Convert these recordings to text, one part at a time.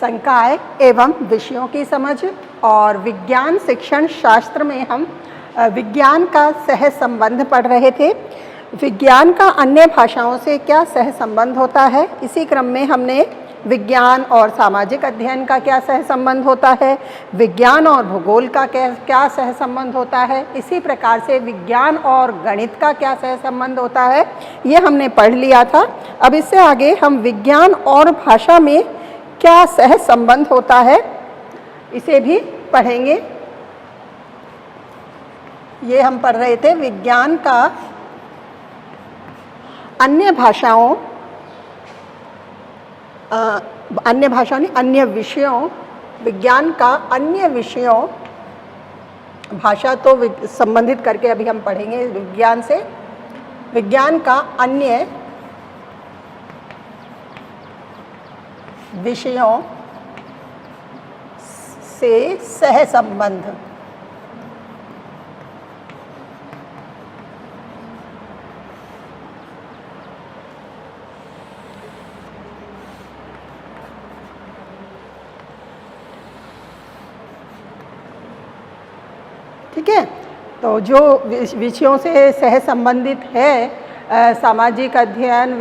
संकाय एवं विषयों की समझ। और विज्ञान शिक्षण शास्त्र में हम विज्ञान का सह संबंध पढ़ रहे थे। विज्ञान का अन्य भाषाओं से क्या सह संबंध होता है, इसी क्रम में हमने विज्ञान और सामाजिक अध्ययन का क्या सह संबंध होता है, विज्ञान और भूगोल का क्या सह संबंध होता है, इसी प्रकार से विज्ञान और गणित का क्या सह संबंध होता है, ये हमने पढ़ लिया था। अब इससे आगे हम विज्ञान और भाषा में क्या सह संबंध होता है इसे भी पढ़ेंगे। ये हम पढ़ रहे थे विज्ञान का अन्य भाषाओं अन्य विषयों, विज्ञान का अन्य विषयों, भाषा तो संबंधित करके अभी हम पढ़ेंगे विज्ञान से, विज्ञान का अन्य विषयों से सह संबंध। ठीक है, तो जो विषयों से सह संबंधित है सामाजिक अध्ययन,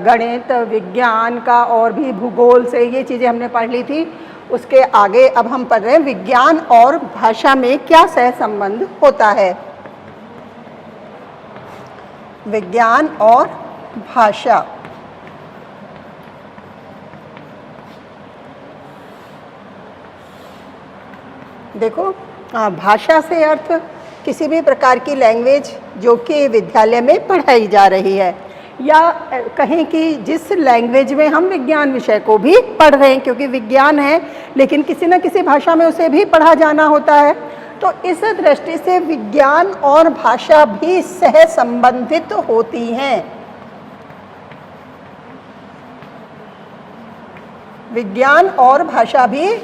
गणित, विज्ञान का और भी भूगोल से, ये चीज़ें हमने पढ़ ली थी। उसके आगे अब हम पढ़ रहे हैं विज्ञान और भाषा में क्या सह संबंध होता है। विज्ञान और भाषा, देखो भाषा से अर्थ किसी भी प्रकार की लैंग्वेज जो कि विद्यालय में पढ़ाई जा रही है, या कहें कि जिस लैंग्वेज में हम विज्ञान विषय को भी पढ़ रहे हैं, क्योंकि विज्ञान है लेकिन किसी न किसी भाषा में उसे भी पढ़ा जाना होता है। तो इस दृष्टि से विज्ञान और भाषा भी सह संबंधित होती हैं। विज्ञान और भाषा भी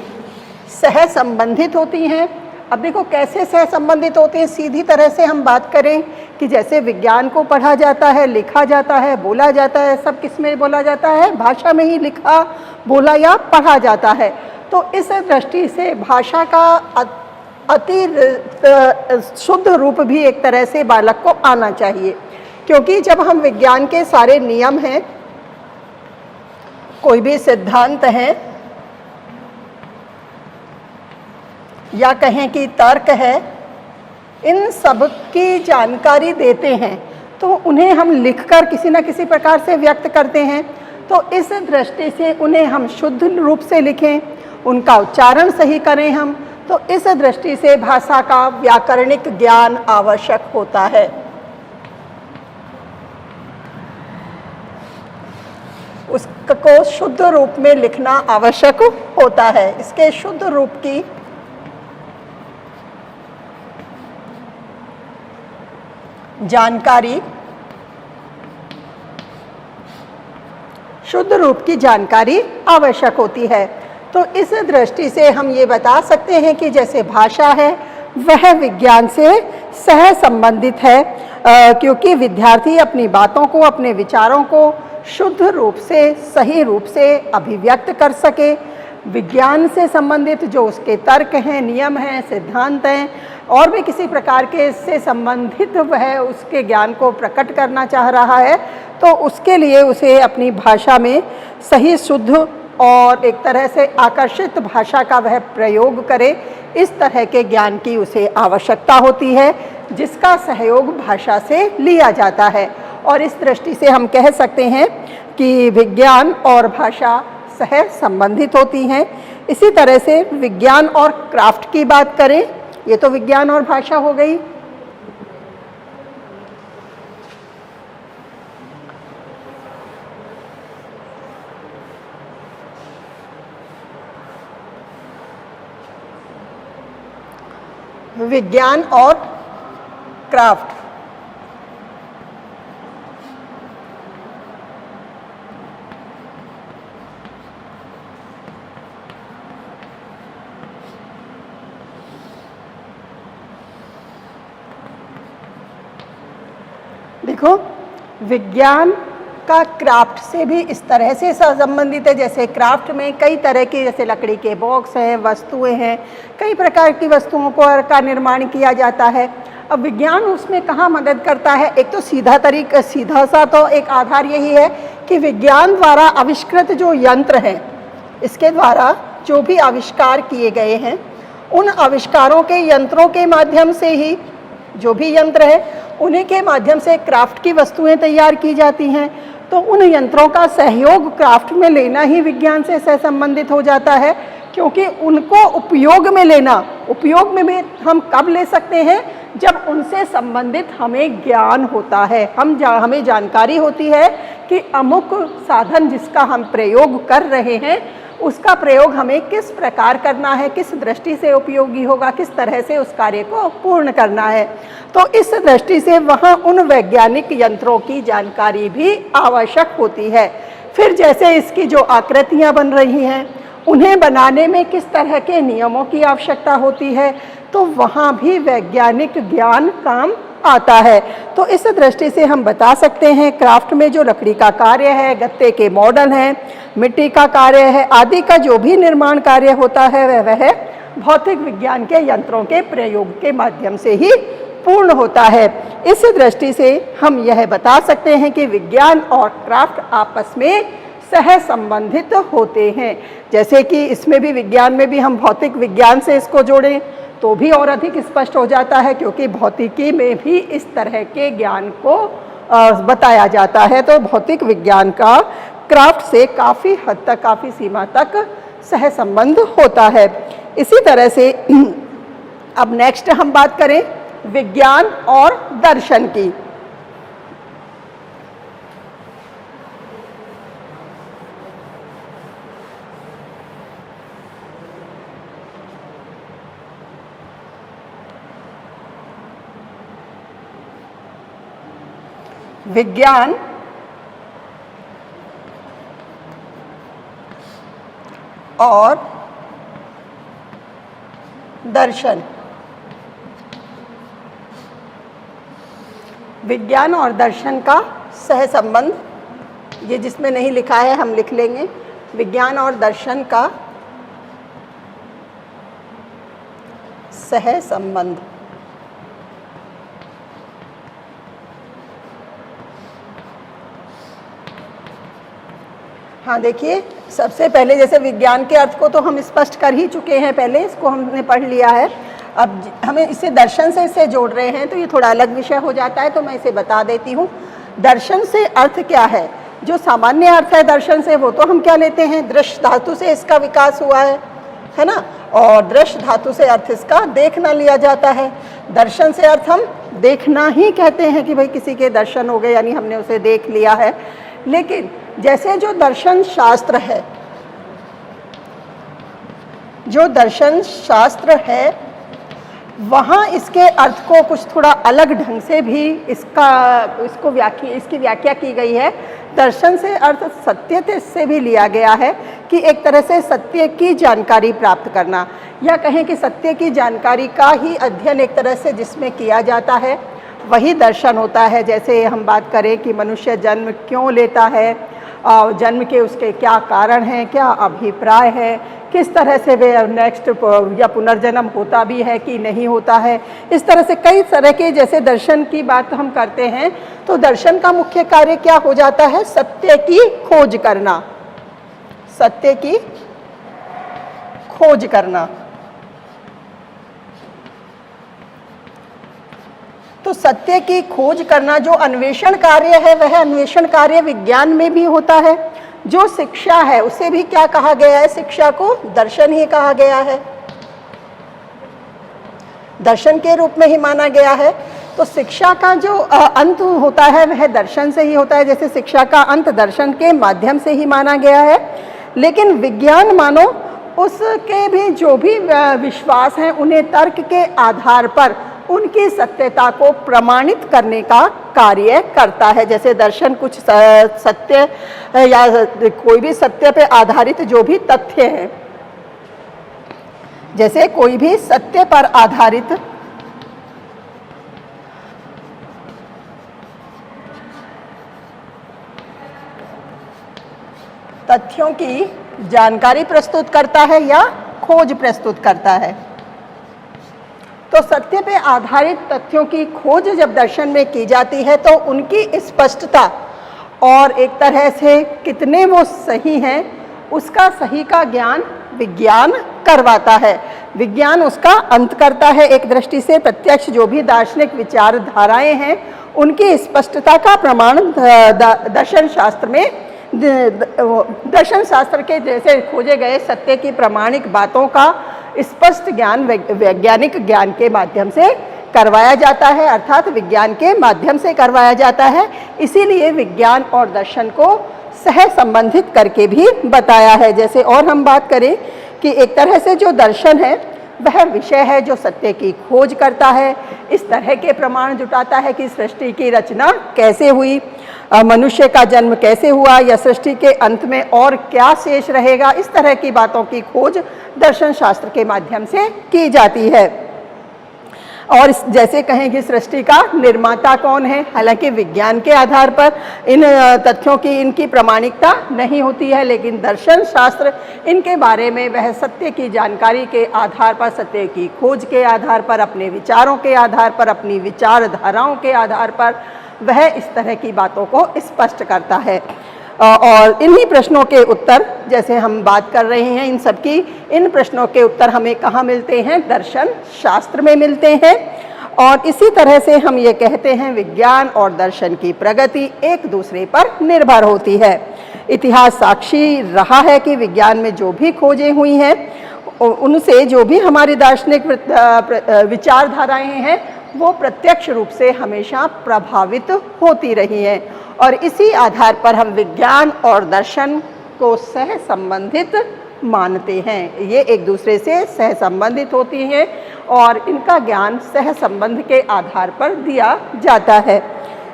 सह संबंधित होती हैं। अब देखो कैसे सह संबंधित होते हैं। सीधी तरह से हम बात करें कि जैसे विज्ञान को पढ़ा जाता है, लिखा जाता है, बोला जाता है, सब किस में बोला जाता है, भाषा में ही लिखा, बोला या पढ़ा जाता है। तो इस दृष्टि से भाषा का अति शुद्ध रूप भी एक तरह से बालक को आना चाहिए, क्योंकि जब हम विज्ञान के सारे नियम हैं, कोई भी सिद्धांत है या कहें कि तर्क है, इन सब की जानकारी देते हैं तो उन्हें हम लिखकर किसी न किसी प्रकार से व्यक्त करते हैं। तो इस दृष्टि से उन्हें हम शुद्ध रूप से लिखें, उनका उच्चारण सही करें हम, तो इस दृष्टि से भाषा का व्याकरणिक ज्ञान आवश्यक होता है। उसको शुद्ध रूप में लिखना आवश्यक होता है। इसके शुद्ध रूप की जानकारी, शुद्ध रूप की जानकारी आवश्यक होती है। तो इस दृष्टि से हम ये बता सकते हैं कि जैसे भाषा है वह विज्ञान से सह संबंधित है, क्योंकि विद्यार्थी अपनी बातों को, अपने विचारों को शुद्ध रूप से, सही रूप से अभिव्यक्त कर सके। विज्ञान से संबंधित जो उसके तर्क हैं, नियम हैं, सिद्धांत हैं और भी किसी प्रकार के इससे संबंधित वह उसके ज्ञान को प्रकट करना चाह रहा है, तो उसके लिए उसे अपनी भाषा में सही, शुद्ध और एक तरह से आकर्षित भाषा का वह प्रयोग करे। इस तरह के ज्ञान की उसे आवश्यकता होती है, जिसका सहयोग भाषा से लिया जाता है। और इस दृष्टि से हम कह सकते हैं कि विज्ञान और भाषा सह संबंधित होती हैं। इसी तरह से विज्ञान और क्राफ्ट की बात करें, ये तो विज्ञान और भाषा हो गई। विज्ञान और क्राफ्ट, देखो विज्ञान का क्राफ्ट से भी इस तरह से संबंधित है। जैसे क्राफ्ट में कई तरह की, जैसे लकड़ी के बॉक्स हैं, वस्तुएं हैं, कई प्रकार की वस्तुओं का निर्माण किया जाता है। अब विज्ञान उसमें कहाँ मदद करता है? एक तो सीधा सा तो एक आधार यही है कि विज्ञान द्वारा आविष्कृत जो यंत्र हैं, इसके द्वारा जो भी आविष्कार किए गए हैं, उन आविष्कारों के यंत्रों के माध्यम से ही, जो भी यंत्र है उन्हीं के माध्यम से क्राफ्ट की वस्तुएं तैयार की जाती हैं। तो उन यंत्रों का सहयोग क्राफ्ट में लेना ही विज्ञान से सहसंबंधित हो जाता है, क्योंकि उनको उपयोग में लेना, उपयोग में भी हम कब ले सकते हैं? जब उनसे संबंधित हमें ज्ञान होता है, हमें जानकारी होती है कि अमुक साधन जिसका हम प्रयोग कर रहे हैं, उसका प्रयोग हमें किस प्रकार करना है, किस दृष्टि से उपयोगी होगा, किस तरह से उस कार्य को पूर्ण करना है। तो इस दृष्टि से वहाँ उन वैज्ञानिक यंत्रों की जानकारी भी आवश्यक होती है। फिर जैसे इसकी जो आकृतियाँ बन रही हैं, उन्हें बनाने में किस तरह के नियमों की आवश्यकता होती है, तो वहाँ भी वैज्ञानिक ज्ञान काम आता है। तो इस दृष्टि से हम बता सकते हैं क्राफ्ट में जो लकड़ी का कार्य है, गत्ते के मॉडल हैं, मिट्टी का कार्य है, आदि का जो भी निर्माण कार्य होता है वह भौतिक विज्ञान के यंत्रों के प्रयोग के माध्यम से ही पूर्ण होता है। इस दृष्टि से हम यह बता सकते हैं कि विज्ञान और क्राफ्ट आपस में सह संबंधित होते हैं। जैसे कि इसमें भी, विज्ञान में भी हम भौतिक विज्ञान से इसको जोड़ें तो भी और अधिक स्पष्ट हो जाता है, क्योंकि भौतिकी में भी इस तरह के ज्ञान को बताया जाता है। तो भौतिक विज्ञान का क्राफ्ट से काफ़ी हद तक, काफ़ी सीमा तक सह संबंध होता है। इसी तरह से अब नेक्स्ट हम बात करें विज्ञान और दर्शन की। विज्ञान और दर्शन, विज्ञान और दर्शन का सह संबंध, ये जिसमें नहीं लिखा है हम लिख लेंगे, विज्ञान और दर्शन का सह संबंध। हाँ देखिए, सबसे पहले जैसे विज्ञान के अर्थ को तो हम स्पष्ट कर ही चुके हैं, पहले इसको हमने पढ़ लिया है। अब हमें इसे दर्शन से इसे जोड़ रहे हैं तो ये थोड़ा अलग विषय हो जाता है, तो मैं इसे बता देती हूँ। दर्शन से अर्थ क्या है? जो सामान्य अर्थ है दर्शन से, वो तो हम क्या लेते हैं, दृश्य धातु से इसका विकास हुआ है ना, और दृश्य धातु से अर्थ इसका देखना लिया जाता है। दर्शन से अर्थ हम देखना ही कहते हैं कि भाई किसी के दर्शन हो गए, यानी हमने उसे देख लिया है। लेकिन जैसे जो दर्शन शास्त्र है, जो दर्शन शास्त्र है, वहाँ इसके अर्थ को कुछ थोड़ा अलग ढंग से भी इसकी व्याख्या की गई है। दर्शन से अर्थ सत्य से भी लिया गया है कि एक तरह से सत्य की जानकारी प्राप्त करना, या कहें कि सत्य की जानकारी का ही अध्ययन एक तरह से जिसमें किया जाता है, वही दर्शन होता है। जैसे हम बात करें कि मनुष्य जन्म क्यों लेता है, जन्म के उसके क्या कारण हैं, क्या अभिप्राय है, किस तरह से वे नेक्स्ट या पुनर्जन्म होता भी है कि नहीं होता है। इस तरह से कई तरह के जैसे दर्शन की बात हम करते हैं, तो दर्शन का मुख्य कार्य क्या हो जाता है? सत्य की खोज करना, सत्य की खोज करना। तो सत्य की खोज करना, जो अन्वेषण कार्य है, वह अन्वेषण कार्य विज्ञान में भी होता है। जो शिक्षा है उसे भी क्या कहा गया है? शिक्षा को दर्शन ही कहा गया है, दर्शन के रूप में ही माना गया है। तो शिक्षा का जो अंत होता है वह दर्शन से ही होता है। जैसे शिक्षा का अंत दर्शन के माध्यम से ही माना गया है। लेकिन विज्ञान मानो उसके भी जो भी विश्वास हैं, उन्हें तर्क के आधार पर उनकी सत्यता को प्रमाणित करने का कार्य करता है। जैसे दर्शन कुछ सत्य या कोई भी सत्य पे आधारित जो भी तथ्य हैं, जैसे कोई भी सत्य पर आधारित तथ्यों की जानकारी प्रस्तुत करता है या खोज प्रस्तुत करता है। तो सत्य पे आधारित तथ्यों की खोज जब दर्शन में की जाती है तो उनकी स्पष्टता और एक तरह से कितने वो सही हैं उसका सही का ज्ञान विज्ञान करवाता है। विज्ञान उसका अंत करता है। एक दृष्टि से प्रत्यक्ष जो भी दार्शनिक विचारधाराएं हैं उनकी स्पष्टता का प्रमाण दर्शन शास्त्र में, दर्शन शास्त्र के जैसे खोजे गए सत्य की प्रामाणिक बातों का स्पष्ट ज्ञान वैज्ञानिक ज्ञान के माध्यम से करवाया जाता है, अर्थात विज्ञान के माध्यम से करवाया जाता है। इसीलिए विज्ञान और दर्शन को सह संबंधित करके भी बताया है। जैसे और हम बात करें कि एक तरह से जो दर्शन है वह विषय है जो सत्य की खोज करता है, इस तरह के प्रमाण जुटाता है कि सृष्टि की रचना कैसे हुई, मनुष्य का जन्म कैसे हुआ या सृष्टि के अंत में और क्या शेष रहेगा, इस तरह की बातों की खोज दर्शन शास्त्र के माध्यम से की जाती है। और जैसे कहें कि सृष्टि का निर्माता कौन है, हालांकि विज्ञान के आधार पर इन तथ्यों की इनकी प्रामाणिकता नहीं होती है, लेकिन दर्शन शास्त्र इनके बारे में वह सत्य की जानकारी के आधार पर, सत्य की खोज के आधार पर, अपने विचारों के आधार पर, अपनी विचारधाराओं के आधार पर वह इस तरह की बातों को स्पष्ट करता है। और इन्हीं प्रश्नों के उत्तर, जैसे हम बात कर रहे हैं, इन सबकी इन प्रश्नों के उत्तर हमें कहाँ मिलते हैं? दर्शन शास्त्र में मिलते हैं। और इसी तरह से हम ये कहते हैं विज्ञान और दर्शन की प्रगति एक दूसरे पर निर्भर होती है। इतिहास साक्षी रहा है कि विज्ञान में जो भी खोजें हुई हैं उनसे जो भी हमारी दार्शनिक विचारधाराएं हैं वो प्रत्यक्ष रूप से हमेशा प्रभावित होती रही हैं। और इसी आधार पर हम विज्ञान और दर्शन को सह संबंधित मानते हैं। ये एक दूसरे से सह संबंधित होती हैं और इनका ज्ञान सह संबंध के आधार पर दिया जाता है।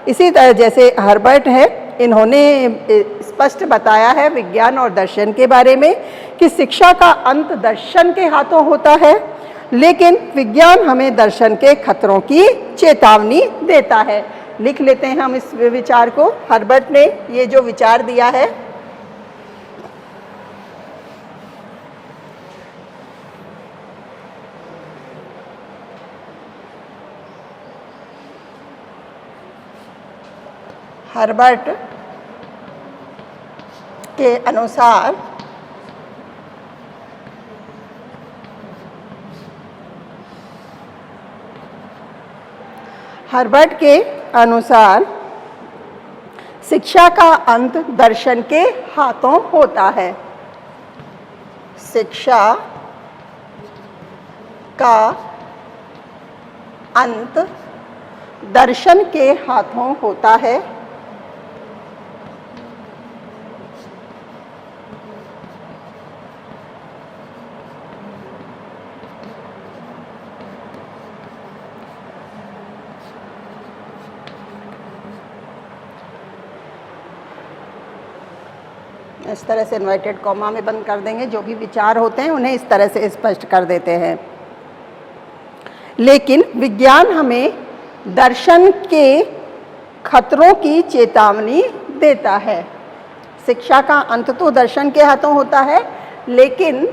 इसी तरह जैसे हर्बर्ट है, इन्होंने स्पष्ट बताया है विज्ञान और दर्शन के बारे में कि शिक्षा का अंत दर्शन के हाथों होता है, लेकिन विज्ञान हमें दर्शन के खतरों की चेतावनी देता है। लिख लेते हैं हम इस विचार को। हर्बर्ट ने ये जो विचार दिया है, हर्बर्ट के अनुसार शिक्षा का अंत दर्शन के हाथों होता है। शिक्षा का अंत दर्शन के हाथों होता है। इस तरह से इन्वर्टेड कॉमा में बंद कर देंगे। जो भी विचार होते हैं उन्हें इस तरह से स्पष्ट कर देते हैं। लेकिन विज्ञान हमें दर्शन के खतरों की चेतावनी देता है। शिक्षा का अंत तो दर्शन के हाथों होता है, लेकिन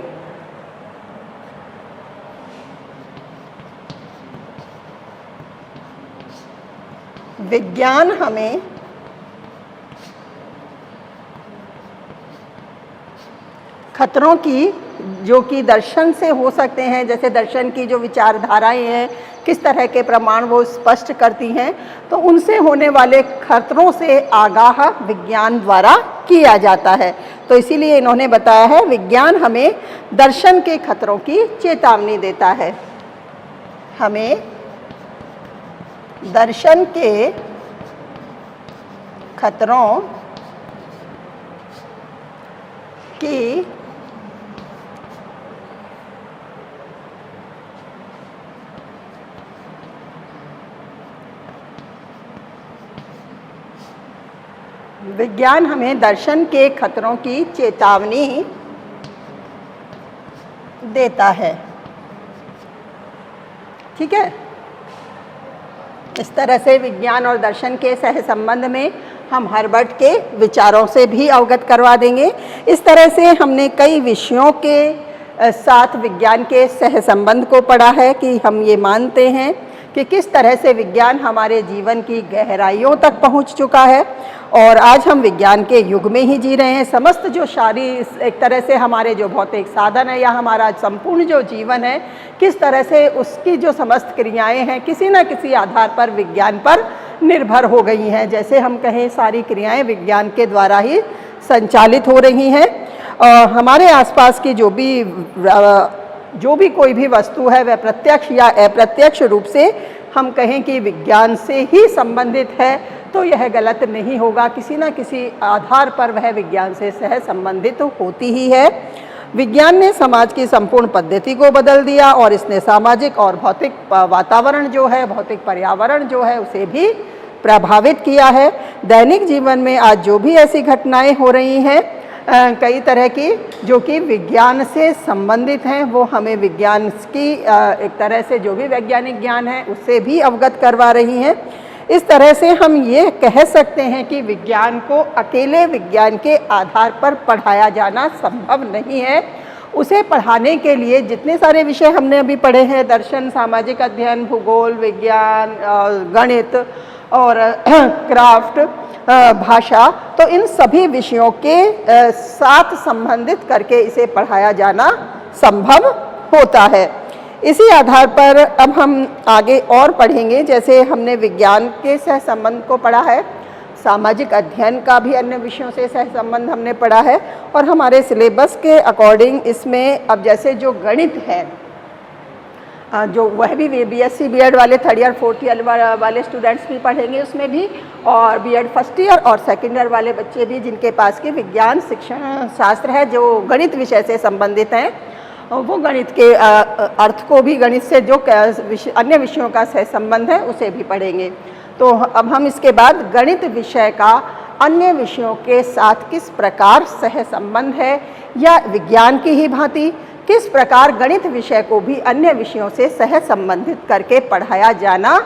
विज्ञान हमें खतरों की, जो कि दर्शन से हो सकते हैं, जैसे दर्शन की जो विचारधाराएं हैं, किस तरह के प्रमाण वो स्पष्ट करती हैं, तो उनसे होने वाले खतरों से आगाह विज्ञान द्वारा किया जाता है। तो इसीलिए इन्होंने बताया है विज्ञान हमें दर्शन के खतरों की चेतावनी देता है। हमें दर्शन के खतरों की विज्ञान हमें दर्शन के खतरों की चेतावनी देता है। ठीक है, इस तरह से विज्ञान और दर्शन के सह संबंध में हम हर्बर्ट के विचारों से भी अवगत करवा देंगे। इस तरह से हमने कई विषयों के साथ विज्ञान के सहसंबंध को पढ़ा है कि हम ये मानते हैं कि किस तरह से विज्ञान हमारे जीवन की गहराइयों तक पहुंच चुका है और आज हम विज्ञान के युग में ही जी रहे हैं। समस्त जो एक तरह से हमारे जो भौतिक साधन है या हमारा संपूर्ण जो जीवन है, किस तरह से उसकी जो समस्त क्रियाएं हैं किसी न किसी आधार पर विज्ञान पर निर्भर हो गई हैं। जैसे हम कहें सारी क्रियाएं विज्ञान के द्वारा ही संचालित हो रही हैं। हमारे आसपास की जो भी कोई भी वस्तु है वह प्रत्यक्ष या अप्रत्यक्ष रूप से हम कहें कि विज्ञान से ही संबंधित है तो यह गलत नहीं होगा। किसी न किसी आधार पर वह विज्ञान से सह संबंधित होती ही है। विज्ञान ने समाज की संपूर्ण पद्धति को बदल दिया और इसने सामाजिक और भौतिक वातावरण जो है, भौतिक पर्यावरण जो है उसे भी प्रभावित किया है। दैनिक जीवन में आज जो भी ऐसी घटनाएं हो रही हैं कई तरह की जो कि विज्ञान से संबंधित हैं, वो हमें विज्ञान की एक तरह से जो भी वैज्ञानिक ज्ञान है उससे भी अवगत करवा रही हैं। इस तरह से हम ये कह सकते हैं कि विज्ञान को अकेले विज्ञान के आधार पर पढ़ाया जाना संभव नहीं है। उसे पढ़ाने के लिए जितने सारे विषय हमने अभी पढ़े हैं, दर्शन, सामाजिक अध्ययन, भूगोल, विज्ञान, गणित और क्राफ्ट, भाषा, तो इन सभी विषयों के साथ संबंधित करके इसे पढ़ाया जाना संभव होता है। इसी आधार पर अब हम आगे और पढ़ेंगे। जैसे हमने विज्ञान के सहसंबंध को पढ़ा है, सामाजिक अध्ययन का भी अन्य विषयों से सहसंबंध हमने पढ़ा है और हमारे सिलेबस के अकॉर्डिंग इसमें अब जैसे जो गणित है जो वह भी BSc B.Ed वाले 3rd ईयर 4th ईयर वाले स्टूडेंट्स भी पढ़ेंगे उसमें भी, और B.Ed फर्स्ट ईयर और 2nd ईयर वाले बच्चे भी जिनके पास की विज्ञान शिक्षण शास्त्र है जो गणित विषय से संबंधित हैं, वो गणित के अर्थ को भी, गणित से जो अन्य विषयों का सहसंबंध है उसे भी पढ़ेंगे। तो अब हम इसके बाद गणित विषय का अन्य विषयों के साथ किस प्रकार सहसंबंध है या विज्ञान की ही भांति किस प्रकार गणित विषय को भी अन्य विषयों से सह संबंधित करके पढ़ाया जाना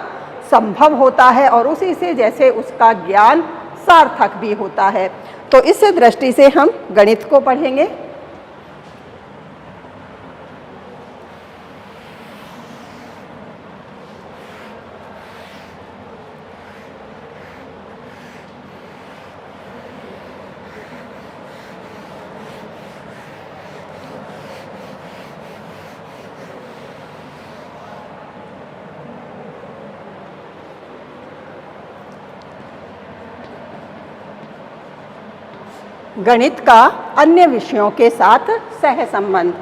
संभव होता है और उसी से जैसे उसका ज्ञान सार्थक भी होता है। तो इस दृष्टि से हम गणित को पढ़ेंगे। गणित का अन्य विषयों के साथ सहसंबंध।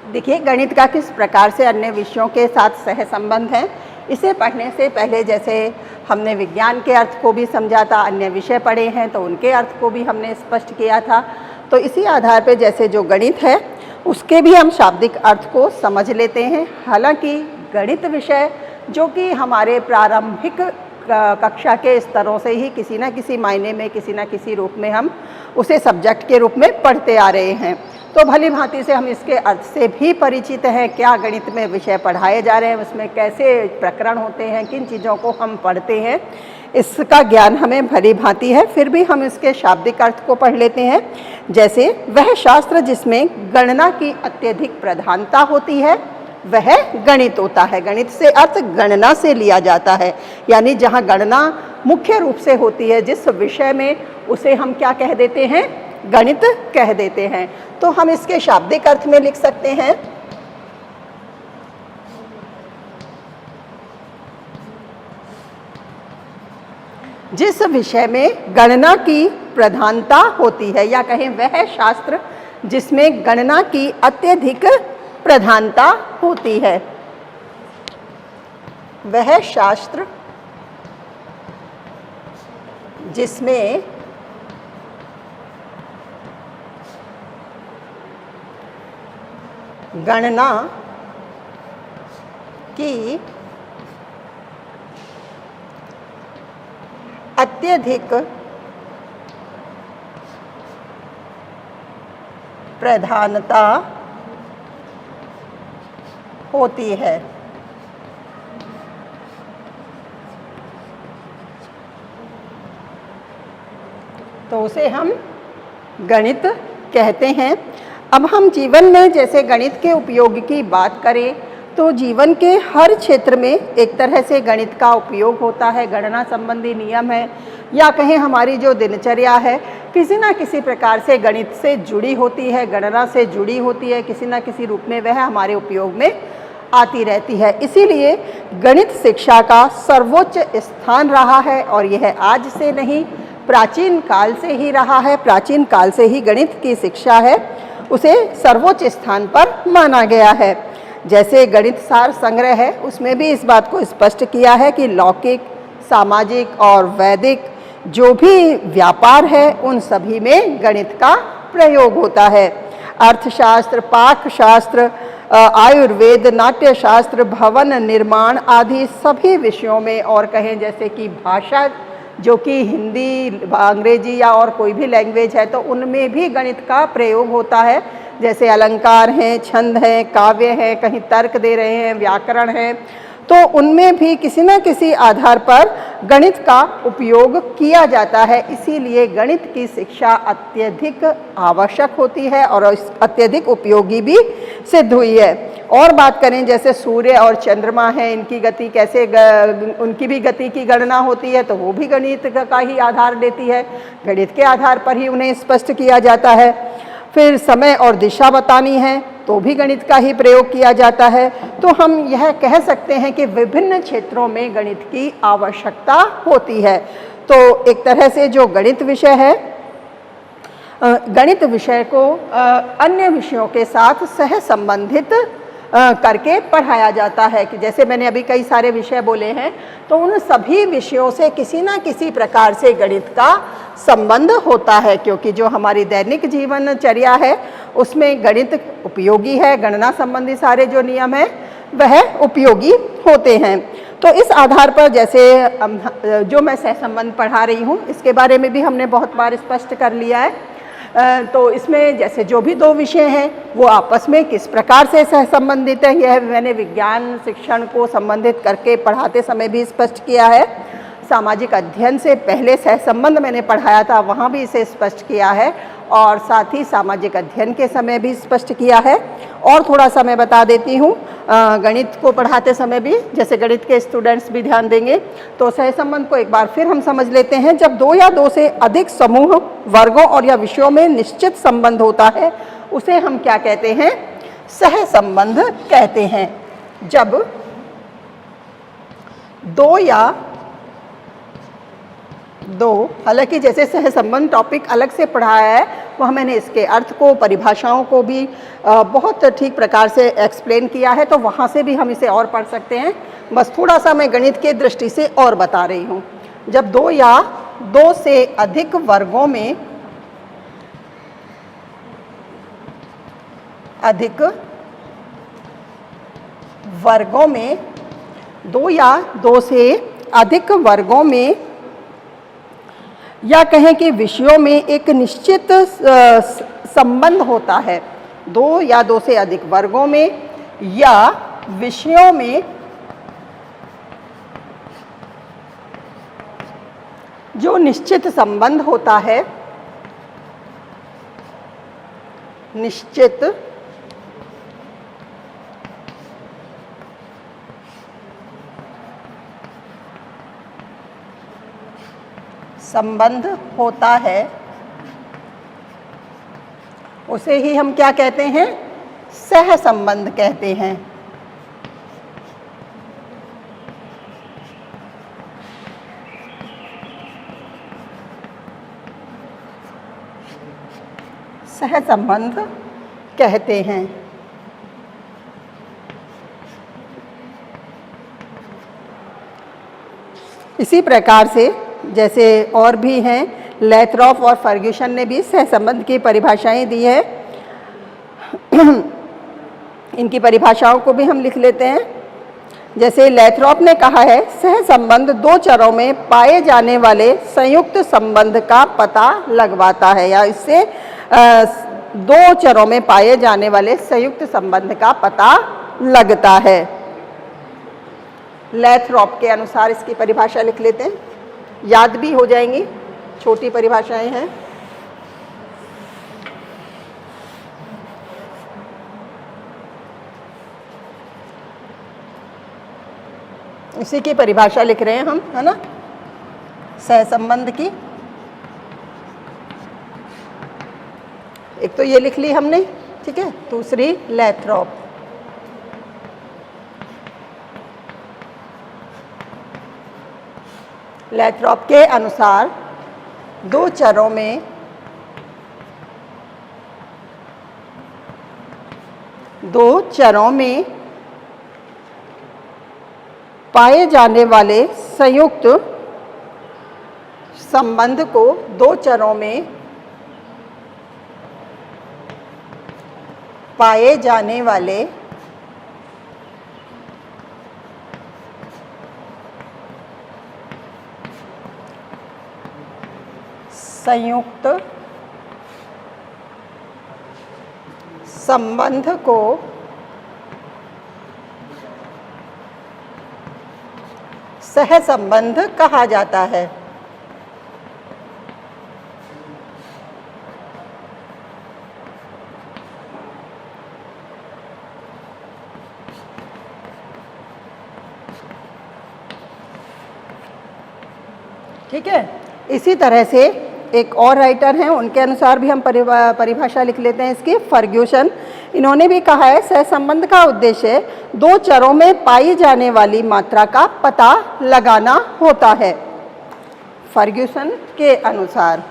देखिए गणित का किस प्रकार से अन्य विषयों के साथ सहसंबंध है। इसे पढ़ने से पहले जैसे हमने विज्ञान के अर्थ को भी समझा था, अन्य विषय पढ़े हैं तो उनके अर्थ को भी हमने स्पष्ट किया था। तो इसी आधार पर जैसे जो गणित है उसके भी हम शाब्दिक अर्थ को समझ लेते हैं। हालांकि गणित विषय जो कि हमारे प्रारंभिक कक्षा के स्तरों से ही किसी न किसी मायने में, किसी न किसी रूप में हम उसे सब्जेक्ट के रूप में पढ़ते आ रहे हैं, तो भली भांति से हम इसके अर्थ से भी परिचित हैं। क्या गणित में विषय पढ़ाए जा रहे हैं, उसमें कैसे प्रकरण होते हैं, किन चीज़ों को हम पढ़ते हैं, इसका ज्ञान हमें भली भांति है। फिर भी हम इसके शाब्दिक अर्थ को पढ़ लेते हैं। जैसे वह शास्त्र जिसमें गणना की अत्यधिक प्रधानता होती है वह गणित होता है। गणित से अर्थ गणना से लिया जाता है, यानी जहाँ गणना मुख्य रूप से होती है जिस विषय में, उसे हम क्या कह देते हैं, गणित कह देते हैं। तो हम इसके शाब्दिक अर्थ में लिख सकते हैं जिस विषय में गणना की प्रधानता होती है, या कहें वह शास्त्र जिसमें गणना की अत्यधिक प्रधानता होती है। वह शास्त्र जिसमें गणना की अत्यधिक प्रधानता होती है। तो उसे हम गणित कहते हैं। अब हम जीवन में जैसे गणित के उपयोग की बात करें तो जीवन के हर क्षेत्र में एक तरह से गणित का उपयोग होता है। गणना संबंधी नियम है, या कहें हमारी जो दिनचर्या है किसी न किसी प्रकार से गणित से जुड़ी होती है, गणना से जुड़ी होती है, किसी न किसी रूप में वह हमारे उपयोग में आती रहती है। इसीलिए गणित शिक्षा का सर्वोच्च स्थान रहा है, और यह आज से नहीं प्राचीन काल से ही रहा है। प्राचीन काल से ही गणित की शिक्षा है उसे सर्वोच्च स्थान पर माना गया है। जैसे गणित सार संग्रह है उसमें भी इस बात को स्पष्ट किया है कि लौकिक, सामाजिक और वैदिक जो भी व्यापार है उन सभी में गणित का प्रयोग होता है। अर्थशास्त्र, पाकशास्त्र, आयुर्वेद, नाट्यशास्त्र, भवन निर्माण आदि सभी विषयों में, और कहें जैसे कि भाषा जो कि हिंदी, अंग्रेजी या और कोई भी लैंग्वेज है तो उनमें भी गणित का प्रयोग होता है। जैसे अलंकार हैं, छंद हैं, काव्य हैं, कहीं तर्क दे रहे हैं, व्याकरण है, तो उनमें भी किसी न किसी आधार पर गणित का उपयोग किया जाता है। इसीलिए गणित की शिक्षा अत्यधिक आवश्यक होती है और अत्यधिक उपयोगी भी सिद्ध हुई है। और बात करें जैसे सूर्य और चंद्रमा है, इनकी गति कैसे उनकी भी गति की गणना होती है तो वो भी गणित का ही आधार देती है। गणित के आधार पर ही उन्हें स्पष्ट किया जाता है। फिर समय और दिशा बतानी है तो भी गणित का ही प्रयोग किया जाता है। तो हम यह कह सकते हैं कि विभिन्न क्षेत्रों में गणित की आवश्यकता होती है। तो एक तरह से जो गणित विषय है, गणित विषय को अन्य विषयों के साथ सह संबंधित करके पढ़ाया जाता है। कि जैसे मैंने अभी कई सारे विषय बोले हैं तो उन सभी विषयों से किसी ना किसी प्रकार से गणित का संबंध होता है, क्योंकि जो हमारी दैनिक जीवनचर्या है उसमें गणित उपयोगी है। गणना संबंधी सारे जो नियम हैं वह उपयोगी होते हैं। तो इस आधार पर जैसे जो मैं सहसंबंध पढ़ा रही हूँ इसके बारे में भी हमने बहुत बार स्पष्ट कर लिया है। तो इसमें जैसे जो भी दो विषय हैं वो आपस में किस प्रकार से सहसंबंधित हैं, यह मैंने विज्ञान शिक्षण को संबंधित करके पढ़ाते समय भी स्पष्ट किया है। सामाजिक अध्ययन से पहले सहसंबंध मैंने पढ़ाया था, वहाँ भी इसे स्पष्ट किया है, और साथ ही सामाजिक अध्ययन के समय भी स्पष्ट किया है। और थोड़ा सा मैं बता देती हूँ, गणित को पढ़ाते समय भी जैसे गणित के स्टूडेंट्स भी ध्यान देंगे तो सहसंबंध को एक बार फिर हम समझ लेते हैं। जब दो या दो से अधिक समूह, वर्गों और या विषयों में निश्चित संबंध होता है उसे हम क्या कहते हैं? सहसंबंध कहते हैं। जब हालांकि जैसे सहसंबंध टॉपिक अलग से पढ़ाया है वह मैंने इसके अर्थ को, परिभाषाओं को भी बहुत ठीक प्रकार से एक्सप्लेन किया है, तो वहाँ से भी हम इसे और पढ़ सकते हैं। बस थोड़ा सा मैं गणित के दृष्टि से और बता रही हूँ। जब दो या दो से अधिक वर्गों में दो या दो से अधिक वर्गों में या कहें कि विषयों में एक निश्चित संबंध होता है। दो या दो से अधिक वर्गों में या विषयों में जो निश्चित संबंध होता है, निश्चित संबंध होता है उसे ही हम क्या कहते हैं? सहसंबंध कहते हैं। सहसंबंध कहते हैं। इसी प्रकार से जैसे और भी हैं, लैथरॉफ और फर्ग्यूसन ने भी सहसंबंध की परिभाषाएं दी है। इनकी परिभाषाओं को भी हम लिख लेते हैं। जैसे लैथरॉफ ने कहा है, सहसंबंध दो चरों में पाए जाने वाले संयुक्त संबंध का पता लगवाता है, या इससे दो चरों में पाए जाने वाले संयुक्त संबंध का पता लगता है। लैथरॉफ के अनुसार इसकी परिभाषा लिख लेते हैं, याद भी हो जाएंगी, छोटी परिभाषाएं हैं। इसी की परिभाषा लिख रहे हैं हम, है ना, सहसंबंध की। एक तो ये लिख ली हमने, ठीक है, दूसरी लैथरॉफ। लैथरॉफ के अनुसार दो चरों में पाए जाने वाले संयुक्त संबंध को दो चरों में पाए जाने वाले संयुक्त संबंध को सहसंबंध कहा जाता है। ठीक है, इसी तरह से एक और राइटर हैं, उनके अनुसार भी हम परिभाषा लिख लेते हैं इसकी, फर्ग्यूसन। इन्होंने भी कहा है, सहसंबंध का उद्देश्य दो चरों में पाई जाने वाली मात्रा का पता लगाना होता है। फर्ग्यूसन के अनुसार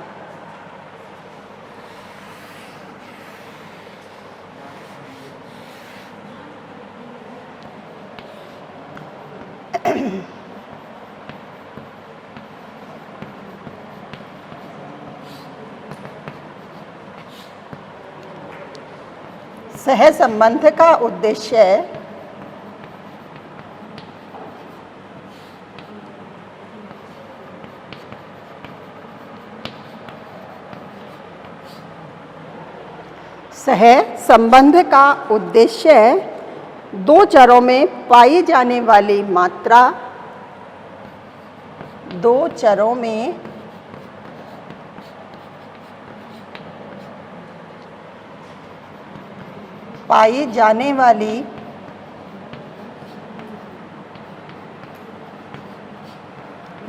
सहसंबंध का उद्देश्य सहसंबंध का उद्देश्य दो चरों में पाई जाने वाली मात्रा, दो चरों में पाई जाने वाली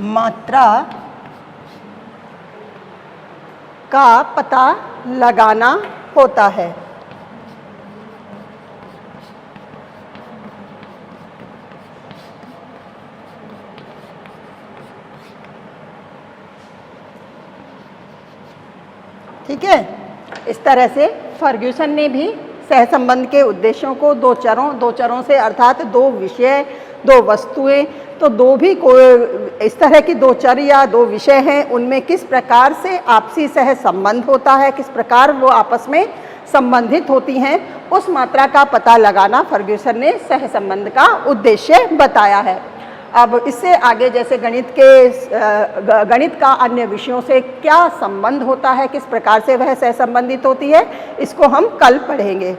मात्रा का पता लगाना होता है। ठीक है, इस तरह से फर्ग्यूसन ने भी सहसंबंध के उद्देश्यों को दो चरों से, अर्थात दो विषय, दो वस्तुएं, तो दो भी को इस तरह की दो चर या दो विषय हैं, उनमें किस प्रकार से आपसी सहसंबंध होता है, किस प्रकार वो आपस में संबंधित होती हैं, उस मात्रा का पता लगाना फर्ग्यूसन ने सहसंबंध का उद्देश्य बताया है। अब इससे आगे जैसे गणित का अन्य विषयों से क्या संबंध होता है, किस प्रकार से वह सहसंबंधित होती है, इसको हम कल पढ़ेंगे।